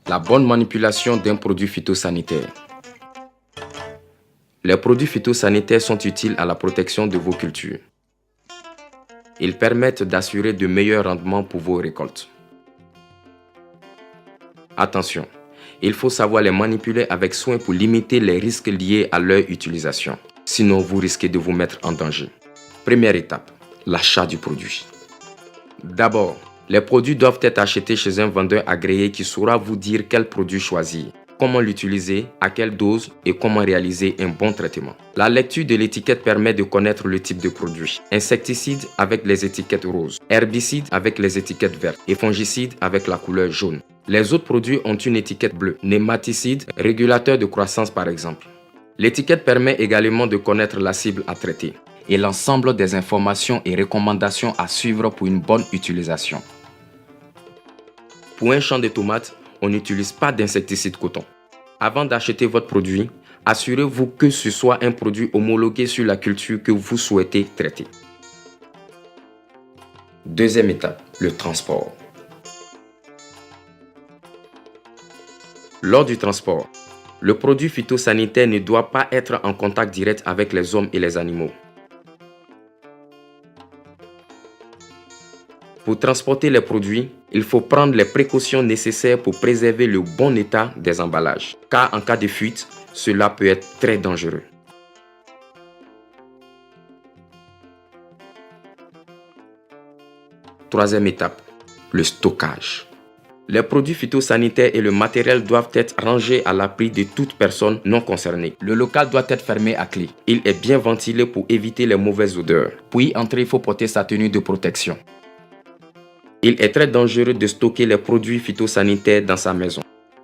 La bonne manipulation d'un produit phytosanitaire. Les produits phytosanitaires sont utiles à la protection de vos cultures. Ils permettent d'assurer de meilleurs rendements pour vos récoltes. Attention, il faut savoir les manipuler avec soin pour limiter les risques liés à leur utilisation. Sinon, vous risquez de vous mettre en danger. Première étape, l'achat du produit. D'abord, les produits doivent être achetés chez un vendeur agréé qui saura vous dire quel produit choisir, comment l'utiliser, à quelle dose et comment réaliser un bon traitement. La lecture de l'étiquette permet de connaître le type de produit. Insecticide avec les étiquettes roses, herbicide avec les étiquettes vertes et fongicide avec la couleur jaune. Les autres produits ont une étiquette bleue, nématicide, régulateur de croissance par exemple. L'étiquette permet également de connaître la cible à traiter et l'ensemble des informations et recommandations à suivre pour une bonne utilisation. Pour un champ de tomates, on n'utilise pas d'insecticide coton. Avant d'acheter votre produit, assurez-vous que ce soit un produit homologué sur la culture que vous souhaitez traiter. Deuxième étape, le transport. Lors du transport, le produit phytosanitaire ne doit pas être en contact direct avec les hommes et les animaux. Pour transporter les produits, il faut prendre les précautions nécessaires pour préserver le bon état des emballages, car en cas de fuite, cela peut être très dangereux. Troisième étape, le stockage. Les produits phytosanitaires et le matériel doivent être rangés à l'abri de toute personne non concernée. Le local doit être fermé à clé. Il est bien ventilé pour éviter les mauvaises odeurs. Pour y entrer, il faut porter sa tenue de protection. Il est très dangereux de stocker les produits phytosanitaires dans sa maison.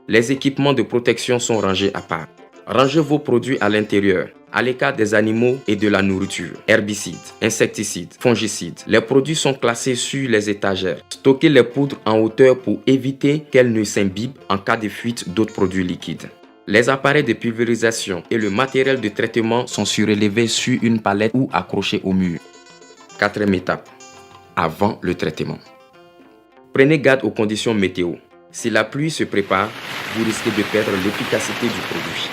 Les équipements de protection sont rangés à part. Rangez vos produits à l'intérieur, à l'écart des animaux et de la nourriture. Herbicides, insecticides, fongicides. Les produits sont classés sur les étagères. Stockez les poudres en hauteur pour éviter qu'elles ne s'imbibent en cas de fuite d'autres produits liquides. Les appareils de pulvérisation et le matériel de traitement sont surélevés sur une palette ou accrochés au mur. Quatrième étape, avant le traitement. Prenez garde aux conditions météo. Si la pluie se prépare, vous risquez de perdre l'efficacité du produit.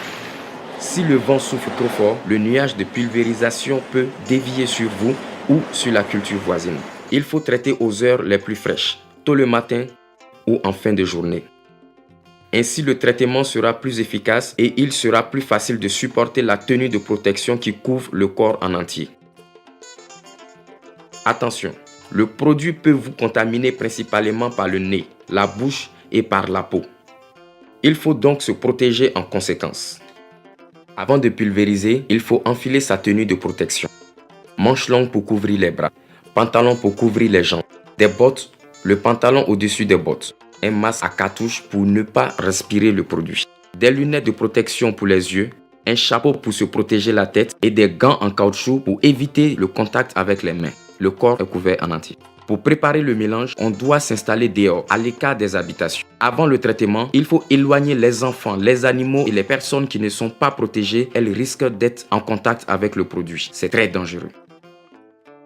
Si le vent souffle trop fort, le nuage de pulvérisation peut dévier sur vous ou sur la culture voisine. Il faut traiter aux heures les plus fraîches, tôt le matin ou en fin de journée. Ainsi, le traitement sera plus efficace et il sera plus facile de supporter la tenue de protection qui couvre le corps en entier. Attention, le produit peut vous contaminer principalement par le nez, la bouche et par la peau. Il faut donc se protéger en conséquence. Avant de pulvériser, il faut enfiler sa tenue de protection. Manches longues pour couvrir les bras, pantalon pour couvrir les jambes, des bottes, le pantalon au-dessus des bottes, un masque à cartouche pour ne pas respirer le produit, des lunettes de protection pour les yeux, un chapeau pour se protéger la tête et des gants en caoutchouc pour éviter le contact avec les mains. Le corps est couvert en entier. Pour préparer le mélange, on doit s'installer dehors, à l'écart des habitations. Avant le traitement, il faut éloigner les enfants, les animaux et les personnes qui ne sont pas protégées. Elles risquent d'être en contact avec le produit. C'est très dangereux.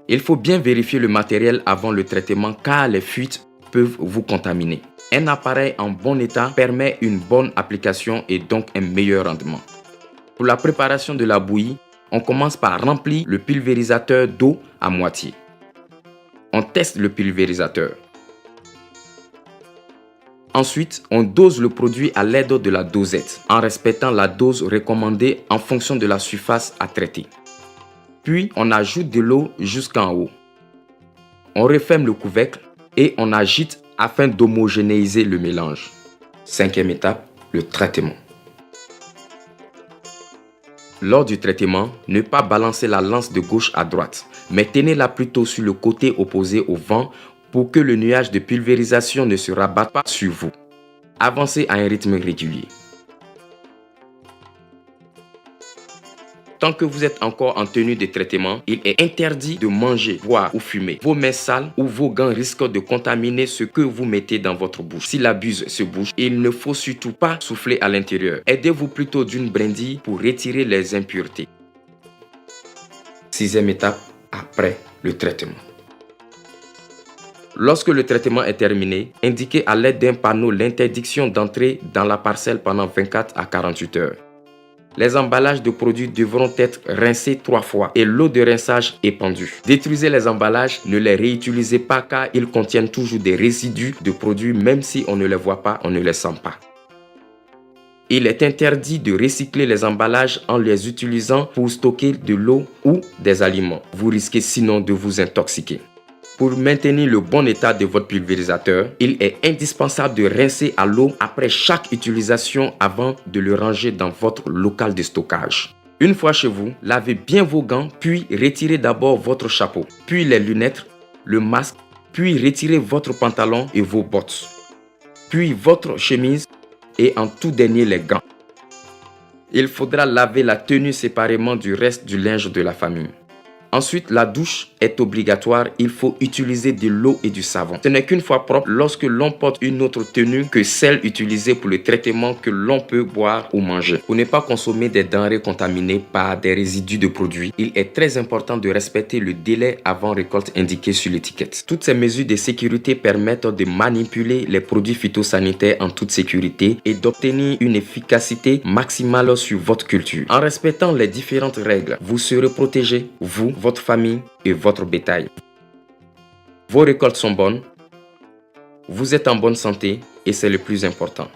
Il faut bien vérifier le matériel avant le traitement car les fuites peuvent vous contaminer. Un appareil en bon état permet une bonne application et donc un meilleur rendement. Pour la préparation de la bouillie, on commence par remplir le pulvérisateur d'eau à moitié. On teste le pulvérisateur. Ensuite, on dose le produit à l'aide de la dosette, en respectant la dose recommandée en fonction de la surface à traiter. Puis, on ajoute de l'eau jusqu'en haut. On referme le couvercle et on agite afin d'homogénéiser le mélange. Cinquième étape, le traitement. Lors du traitement, ne pas balancer la lance de gauche à droite, mais tenez-la plutôt sur le côté opposé au vent pour que le nuage de pulvérisation ne se rabatte pas sur vous. Avancez à un rythme régulier. Tant que vous êtes encore en tenue de traitement, il est interdit de manger, boire ou fumer. Vos mains sales ou vos gants risquent de contaminer ce que vous mettez dans votre bouche. Si la buse se bouge, il ne faut surtout pas souffler à l'intérieur. Aidez-vous plutôt d'une brindille pour retirer les impuretés. Sixième étape, après le traitement. Lorsque le traitement est terminé, indiquez à l'aide d'un panneau l'interdiction d'entrer dans la parcelle pendant 24 à 48 heures. Les emballages de produits devront être rincés 3 fois et l'eau de rinçage épandue. Détruisez les emballages, ne les réutilisez pas car ils contiennent toujours des résidus de produits même si on ne les voit pas, on ne les sent pas. Il est interdit de recycler les emballages en les utilisant pour stocker de l'eau ou des aliments. Vous risquez sinon de vous intoxiquer. Pour maintenir le bon état de votre pulvérisateur, il est indispensable de rincer à l'eau après chaque utilisation avant de le ranger dans votre local de stockage. Une fois chez vous, lavez bien vos gants, puis retirez d'abord votre chapeau, puis les lunettes, le masque, puis retirez votre pantalon et vos bottes, puis votre chemise et en tout dernier les gants. Il faudra laver la tenue séparément du reste du linge de la famille. Ensuite, la douche est obligatoire, il faut utiliser de l'eau et du savon. Ce n'est qu'une fois propre lorsque l'on porte une autre tenue que celle utilisée pour le traitement que l'on peut boire ou manger. Pour ne pas consommer des denrées contaminées par des résidus de produits, il est très important de respecter le délai avant récolte indiqué sur l'étiquette. Toutes ces mesures de sécurité permettent de manipuler les produits phytosanitaires en toute sécurité et d'obtenir une efficacité maximale sur votre culture. En respectant les différentes règles, vous serez protégé, vous, votre famille et votre bétail. Vos récoltes sont bonnes, vous êtes en bonne santé et c'est le plus important.